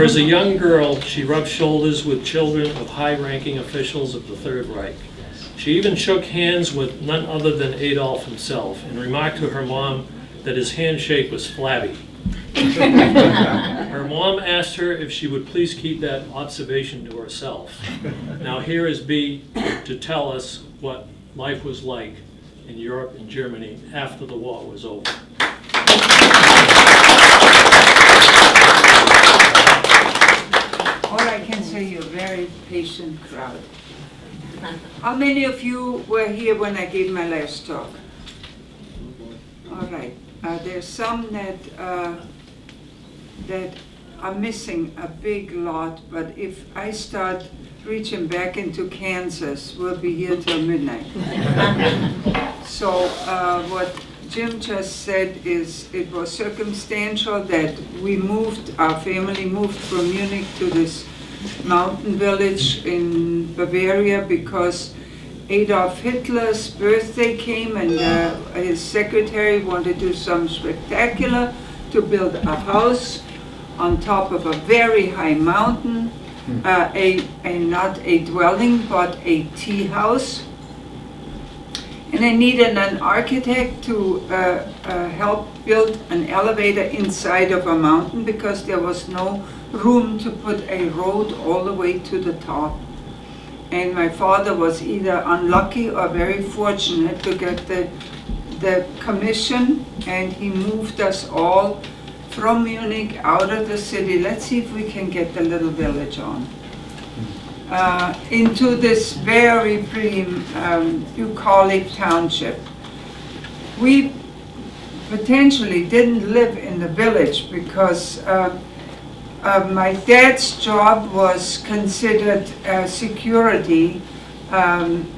as a young girl, she rubbed shoulders with children of high-ranking officials of the Third Reich. She even shook hands with none other than Adolf himself and remarked to her mom that his handshake was flabby. Her mom asked her if she would please keep that observation to herself. Now here is B to tell us what life was like in Europe and Germany after the war was over. All I can say, you're a very patient crowd. How many of you were here when I gave my last talk? All right. There's some that are missing a big lot, but if I start reaching back into Kansas, we'll be here till midnight. So what Jim just said is it was circumstantial that we moved, our family moved from Munich to this mountain village in Bavaria because Adolf Hitler's birthday came and his secretary wanted to do something spectacular to build a house on top of a very high mountain, not a dwelling but a tea house. And I needed an architect to help build an elevator inside of a mountain because there was no room to put a road all the way to the top. And my father was either unlucky or very fortunate to get the commission, and he moved us all from Munich out of the city. Let's see if we can get the little village on. Into this very pretty bucolic township. We potentially didn't live in the village because my dad's job was considered a security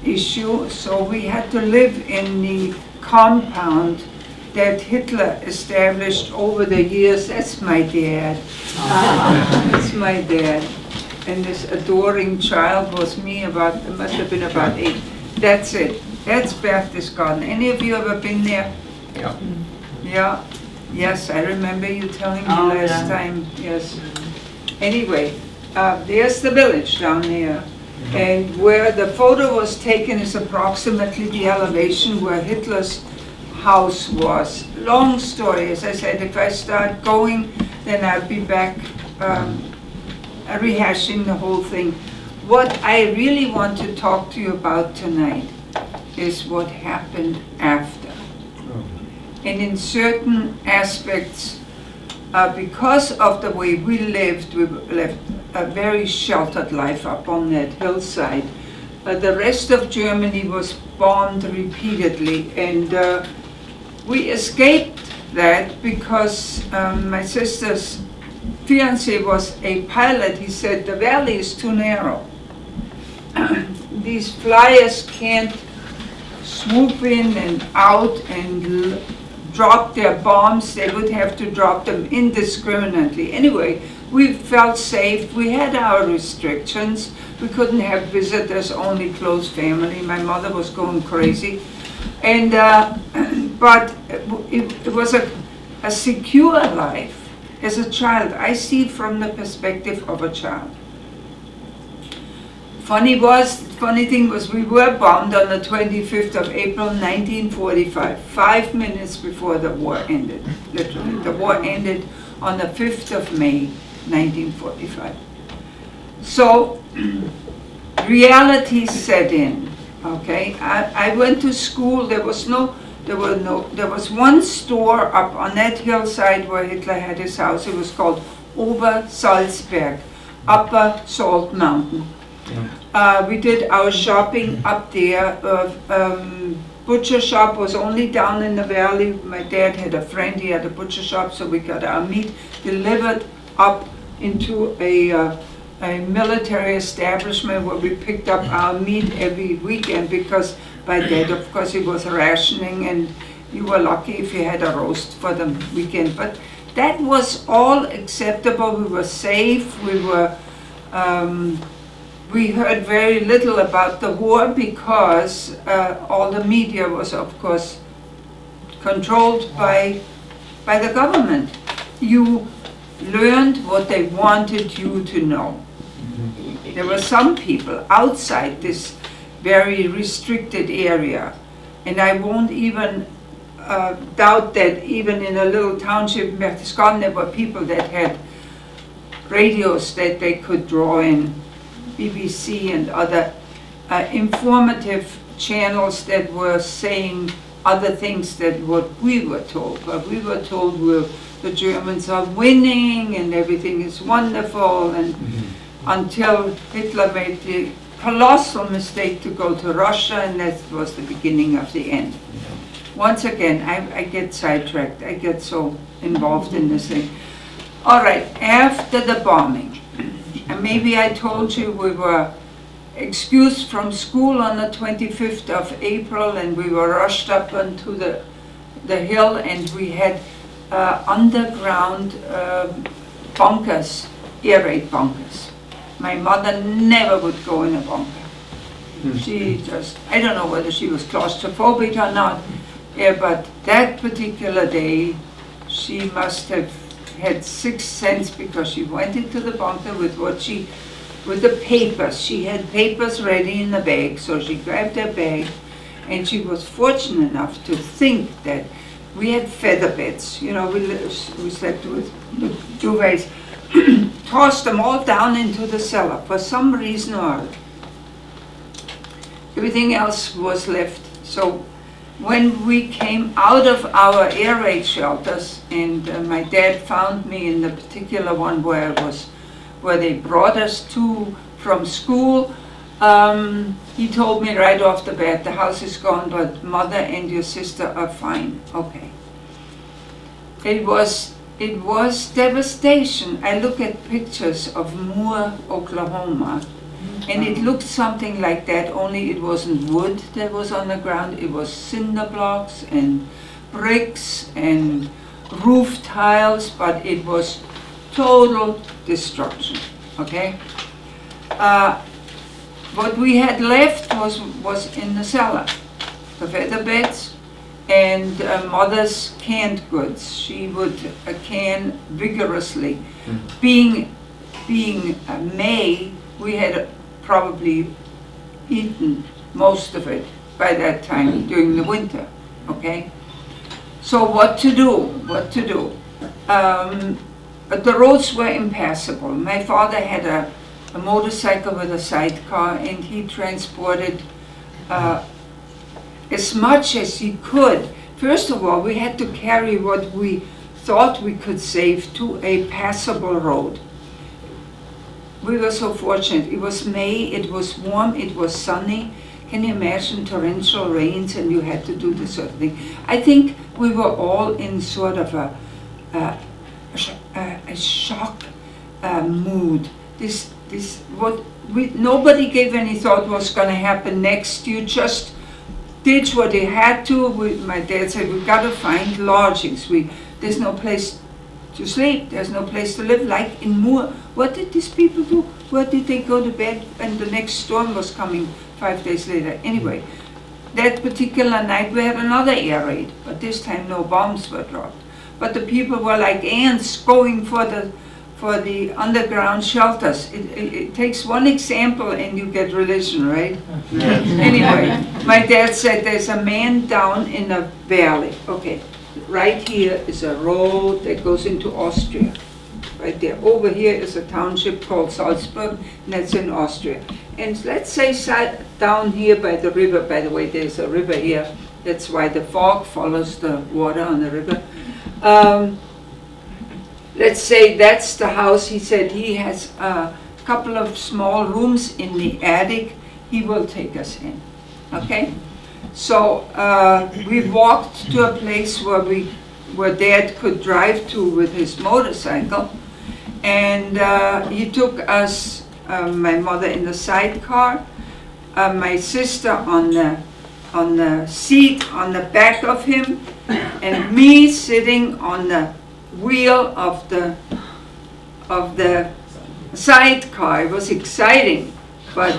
issue, so we had to live in the compound that Hitler established over the years. That's my dad. That's my dad. And this adoring child was me, it must have been about 8. That's it. That's Berchtesgaden. Any of you ever been there? Yeah. Yeah. Yes, I remember you telling me last time. Yes. Anyway, there's the village down there. And where the photo was taken is approximately the elevation where Hitler's house was. Long story. As I said, if I start going, then I'll be back rehashing the whole thing. What I really want to talk to you about tonight is what happened after. And in certain aspects, because of the way we lived a very sheltered life up on that hillside. The rest of Germany was bombed repeatedly, and we escaped that because my sister's fiancé was a pilot. He said, the valley is too narrow. These flyers can't swoop in and out and drop their bombs. They would have to drop them indiscriminately. Anyway, we felt safe. We had our restrictions. We couldn't have visitors, only close family. My mother was going crazy. And, but it was a secure life. As a child, I see it from the perspective of a child. Funny thing was we were bombed on the 25th of April 1945, 5 minutes before the war ended, literally. The war ended on the 5th of May 1945. So reality set in, okay? I went to school. There was one store up on that hillside where Hitler had his house. It was called Obersalzberg, Upper Salt Mountain. We did our shopping up there. Butcher shop was only down in the valley. My dad had a friend, he had a butcher shop, so we got our meat delivered up into a military establishment where we picked up our meat every weekend, because by that, of course, it was rationing, and you were lucky if you had a roast for the weekend. But that was all acceptable. We were safe. We heard very little about the war because all the media was, of course, controlled by the government. You learned what they wanted you to know. There were some people outside this very restricted area, and I won't even doubt that even in a little township in Berchtesgaden there were people that had radios that they could draw in, BBC and other informative channels that were saying other things than what we were told. But we were told the Germans are winning and everything is wonderful, and until Hitler made the colossal mistake to go to Russia, and that was the beginning of the end. Once again, I get sidetracked. I get so involved in this thing. All right, after the bombing, and maybe I told you we were excused from school on the 25th of April, and we were rushed up onto the hill, and we had underground bunkers, air raid bunkers. My mother never would go in a bunker. She just, I don't know whether she was claustrophobic or not, but that particular day she must have had sixth sense, because she went into the bunker with the papers. She had papers ready in the bag, so she grabbed her bag, and she was fortunate enough to think that we had feather beds. You know, we slept with duvets, tossed them all down into the cellar for some reason or other. Everything else was left. So when we came out of our air raid shelters, and my dad found me in the particular one where they brought us to from school, he told me right off the bat, the house is gone, but mother and your sister are fine. Okay. It was devastation. I look at pictures of Mehr, Oklahoma, and it looked something like that, only it wasn't wood that was on the ground, it was cinder blocks and bricks and roof tiles, but it was total destruction, okay? What we had left was in the cellar, the feather beds and mother's canned goods. She would can vigorously. Being May, we had probably eaten most of it by that time during the winter, okay? So what to do? What to do? The roads were impassable. My father had a motorcycle with a sidecar, and he transported as much as he could. First of all, we had to carry what we thought we could save to a passable road. We were so fortunate. It was May, it was warm, it was sunny. Can you imagine torrential rains and you had to do this sort of thing? I think we were all in sort of a shock mood. Nobody gave any thought what was going to happen next. You just did what you had to. My dad said, we've got to find lodgings. There's no place to sleep, there's no place to live, like in Mehr. What did these people do? Where did they go to bed when the next storm was coming 5 days later? Anyway, that particular night we had another air raid, but this time no bombs were dropped. But the people were like ants going for the underground shelters. It takes one example and you get religion, right? Anyway, my dad said there's a man down in a valley. Okay, right here is a road that goes into Austria. Right there. Over here is a township called Salzburg, and that's in Austria. And let's say down here by the river, by the way, there's a river here. That's why the fog follows the water on the river. Let's say that's the house. He said he has a couple of small rooms in the attic. He will take us in, okay? So we walked to a place where Dad could drive to with his motorcycle, and he took us, my mother in the sidecar, my sister on the seat on the back of him, and me sitting on the wheel of the sidecar. It was exciting, but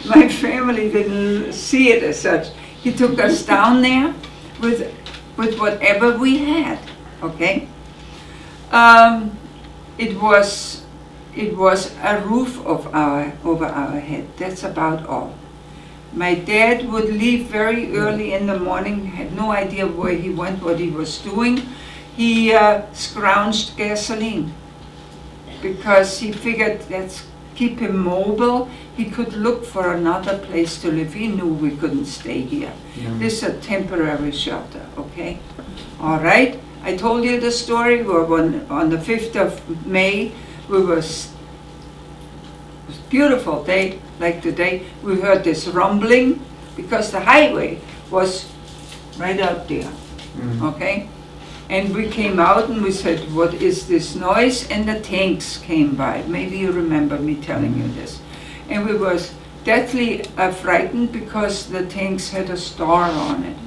my family didn't see it as such. He took us down there with whatever we had, okay? It was a roof over our head. That's about all. My dad would leave very early in the morning, had no idea where he went, what he was doing. He scrounged gasoline because he figured that's keep him mobile. He could look for another place to live. He knew we couldn't stay here. Yeah. This is a temporary shelter, okay? All right, I told you the story. We were on the 5th of May. It was a beautiful day, like today. We heard this rumbling because the highway was right out there, okay? And we came out and we said, what is this noise? And the tanks came by. Maybe you remember me telling you this. And we were deathly frightened because the tanks had a star on it.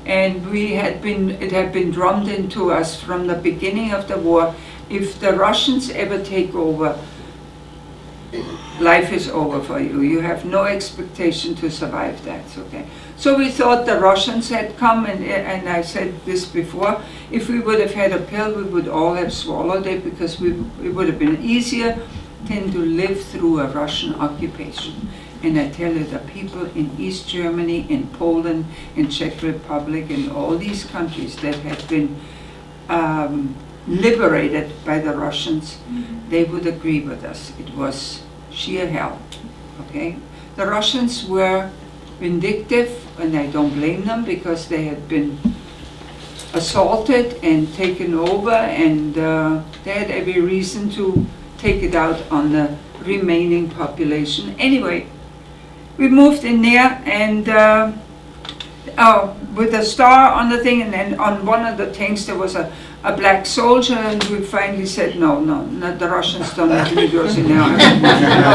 And it had been drummed into us from the beginning of the war. If the Russians ever take over, life is over for you. You have no expectation to survive that, okay? So we thought the Russians had come, and I said this before, if we would have had a pill, we would all have swallowed it because it would have been easier than to live through a Russian occupation. And I tell you, the people in East Germany, in Poland, in Czech Republic, in all these countries that had been liberated by the Russians, they would agree with us. It was sheer hell, okay? The Russians were vindictive, and I don't blame them because they had been assaulted and taken over, and they had every reason to take it out on the remaining population. Anyway, we moved in there, and with a star on the thing, and then on one of the tanks there was a black soldier, and we finally said, no, the Russians don't have Negroes in their army.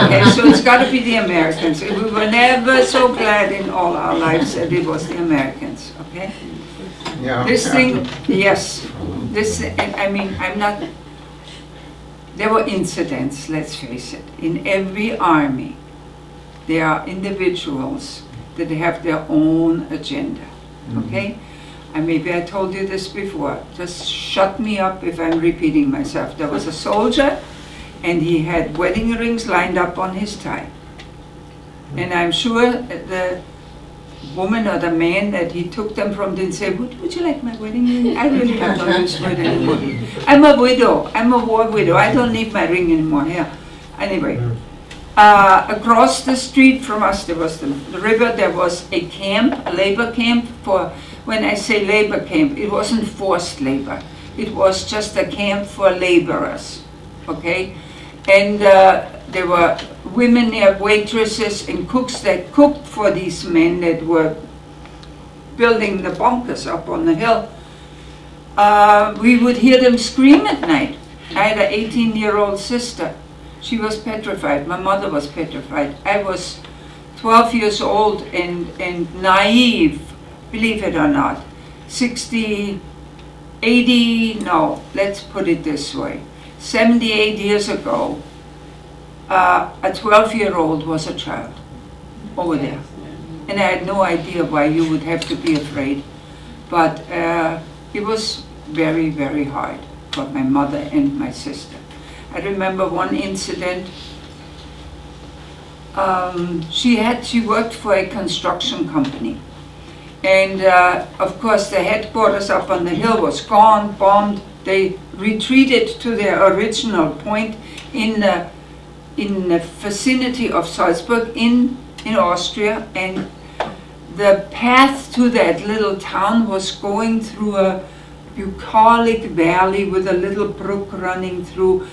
Okay, so it's got to be the Americans. We were never so glad in all our lives that it was the Americans, okay? Yeah. This thing, yes, I mean, I'm not, there were incidents, let's face it. In every army, there are individuals that have their own agenda, okay? And maybe I told you this before, just shut me up if I'm repeating myself. There was a soldier, and he had wedding rings lined up on his tie. And I'm sure the woman or the man that he took them from didn't say, would you like my wedding ring? I really have no use for it anymore. I'm a widow, I'm a war widow, I don't need my ring anymore. Yeah. Anyway, across the street from us there was the river, there was a camp, a labor camp for, when I say labor camp, it wasn't forced labor. It was just a camp for laborers, okay? And there were women there, waitresses and cooks that cooked for these men that were building the bunkers up on the hill. We would hear them scream at night. I had an 18-year-old sister. She was petrified. My mother was petrified. I was 12 years old and naive. Believe it or not, 60, 80, no, let's put it this way. 78 years ago, a 12-year-old was a child over there. And I had no idea why you would have to be afraid. But it was very, very hard for my mother and my sister. I remember one incident. She worked for a construction company. And of course the headquarters up on the hill was gone, bombed. They retreated to their original point in the vicinity of Salzburg in Austria. And the path to that little town was going through a bucolic valley with a little brook running through,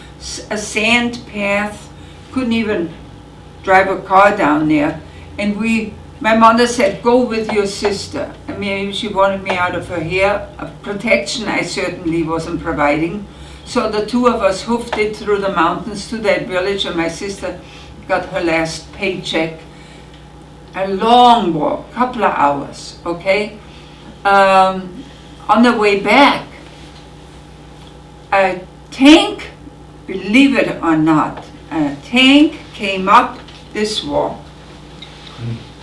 a sand path. Couldn't even drive a car down there. And my mother said, go with your sister. I mean, she wanted me out of her hair. Protection I certainly wasn't providing. So the two of us hoofed it through the mountains to that village, and my sister got her last paycheck. A long walk, couple of hours, okay? On the way back, a tank, believe it or not, a tank came up this wall.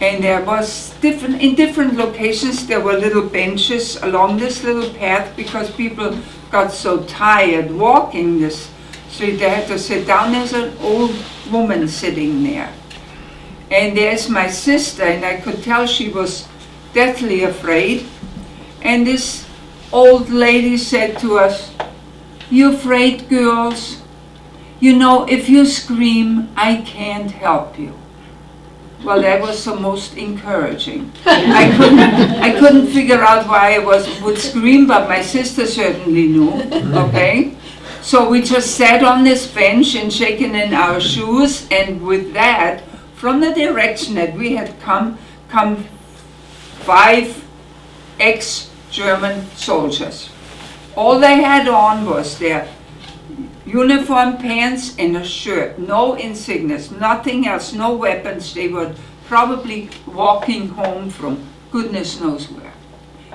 And there was in different locations, there were little benches along this little path because people got so tired walking this street, they had to sit down. There's an old woman sitting there. And there's my sister, and I could tell she was deathly afraid. And this old lady said to us, "You afraid, girls? You know, if you scream, I can't help you." Well, that was the most encouraging. I couldn't figure out why I would scream, but my sister certainly knew, okay? So we just sat on this bench and shaking in our shoes, and with that, from the direction that we had come 5 ex-German soldiers. All they had on was their uniform, pants, and a shirt. No insignias, nothing else, no weapons. They were probably walking home from goodness knows where.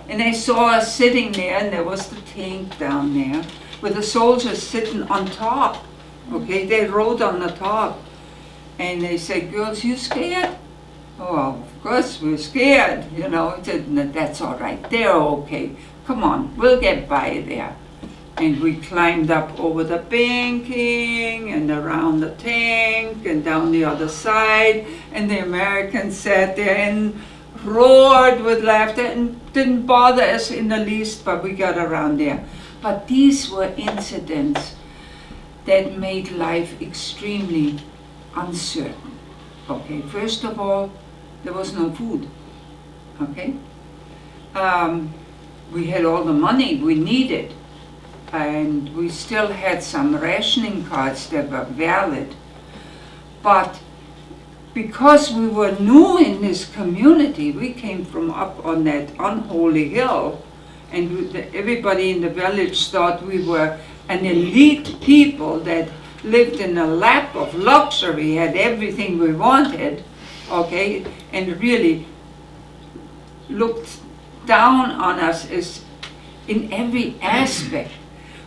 And they saw us sitting there, and there was the tank down there with the soldiers sitting on top. Okay, they rode on the top. And they said, "Girls, you scared?" "Oh, of course we're scared." You know, I said, "No, that's all right. They're okay. Come on, we'll get by there." And we climbed up over the banking and around the tank and down the other side. And the Americans sat there and roared with laughter and didn't bother us in the least, but we got around there. But these were incidents that made life extremely uncertain. Okay, first of all, there was no food. Okay, we had all the money we needed, and we still had some rationing cards that were valid. But because we were new in this community, we came from up on that unholy hill, and everybody in the village thought we were an elite people that lived in a lap of luxury, had everything we wanted, okay, and really looked down on us as in every aspect.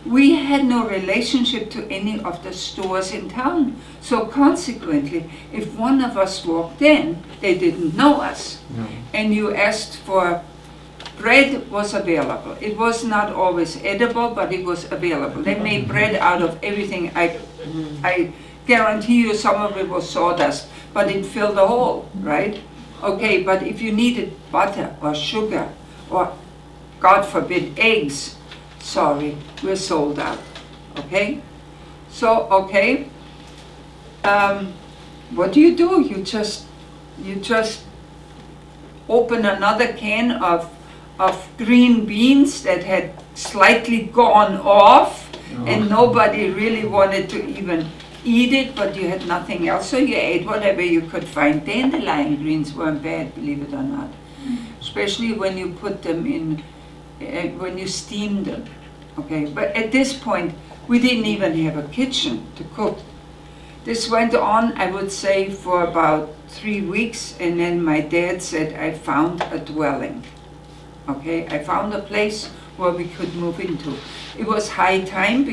We had no relationship to any of the stores in town, so consequently, if one of us walked in, they didn't know us. No. And you asked for bread, was available. It was not always edible, but it was available. They made bread out of everything. I guarantee you some of it was sawdust, but it filled the hole, right? Okay, but if you needed butter or sugar or, God forbid, eggs, sorry, we're sold out, okay? So, okay, what do? You just open another can of green beans that had slightly gone off, and nobody really wanted to even eat it, but you had nothing else, so you ate whatever you could find. Dandelion greens weren't bad, believe it or not, especially when you put them in, when you steamed them. Okay, but at this point, we didn't even have a kitchen to cook. This went on, I would say, for about 3 weeks, and then my dad said, "I found a dwelling." Okay, I found a place where we could move into. It was high time.